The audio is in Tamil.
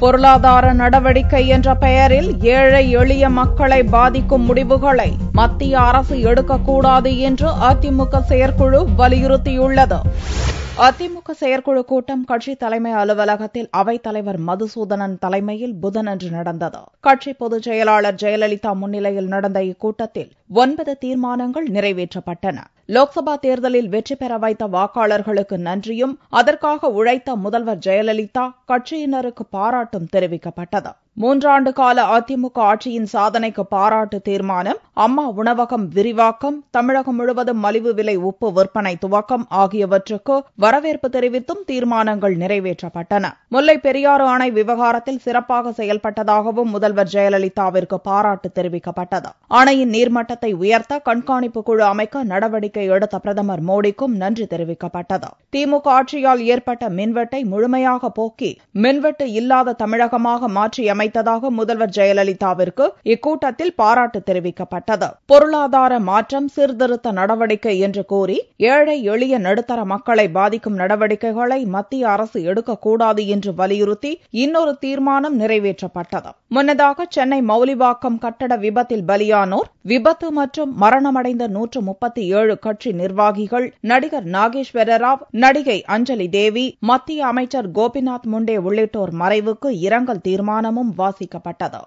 பொருளாதார நடவடிக்கை என்ற பெயரில் ஏழை எளிய மக்களை பாதிக்கும் முடிவுகளை மத்திய அரசு எடுக்கக்கூடாது என்று அதிமுக செயற்குழு வலியுறுத்தியுள்ளது. அதிமுக செயற்குழு கூட்டம் கட்சி தலைமை அலுவலகத்தில் அவைத்தலைவர் மதுசூதனன் தலைமையில் புதனன்று நடந்தது. கட்சி பொதுச் செயலாளர் ஜெயலலிதா முன்னிலையில் நடந்த இக்கூட்டத்தில் 9 தீர்மானங்கள் நிறைவேற்றப்பட்டன. லோக்சபா தேர்தலில் வெற்றி பெற வைத்த வாக்காளர்களுக்கு நன்றியும் அதற்காக உழைத்த முதல்வர் ஜெயலலிதா கட்சியினருக்கு பாராட்டும் தெரிவிக்கப்பட்டது. 3 ஆண்டு கால அதிமுக ஆட்சியின் சாதனைக்கு பாராட்டு தீர்மானம், அம்மா உணவகம் விரிவாக்கம், தமிழகம் முழுவதும் மலிவு விலை உப்பு விற்பனை துவக்கம் ஆகியவற்றுக்கு வரவேற்பு தெரிவித்தும் தீர்மானங்கள் நிறைவேற்றப்பட்டன. முல்லை பெரியாறு அணை விவகாரத்தில் சிறப்பாக செயல்பட்டதாகவும் முதல்வர் ஜெயலலிதாவிற்கு பாராட்டு தெரிவிக்கப்பட்டது. அணையின் நீர்மட்டத்தை உயர்த்த கண்காணிப்பு குழு அமைக்க நடவடிக்கை எடுத்த பிரதமர் மோடிக்கும் நன்றி தெரிவிக்கப்பட்டது. திமுக ஆட்சியால் ஏற்பட்ட மின்வெட்டை முழுமையாக போக்கி மின்வெட்டு இல்லாத தமிழகமாக மாற்றியமைத்ததாக முதல்வர் ஜெயலலிதாவிற்கு இக்கூட்டத்தில் பாராட்டு தெரிவிக்கப்பட்டது. பொருளாதார மாற்றம் சீர்திருத்த நடவடிக்கை என்று கூறி ஏழை எளிய நடுத்தர மக்களை பாதிக்கும் நடவடிக்கைகளை மத்திய அரசு எடுக்கக்கூடாது என்று வலியுறுத்தி இன்னொரு தீர்மானம் நிறைவேற்றப்பட்டது. முன்னதாக சென்னை மௌலிவாக்கம் கட்டட விபத்தில் பலியானோர், விபத்து மற்றும் மரணமடைந்த 137 கட்சி நிர்வாகிகள், நடிகர் நாகேஸ்வர ராவ், நடிகை அஞ்சலி தேவி, மத்திய அமைச்சர் கோபிநாத் முண்டே உள்ளிட்டோர் மறைவுக்கு இரங்கல் தீர்மானமும் வாசிக்கப்பட்டது.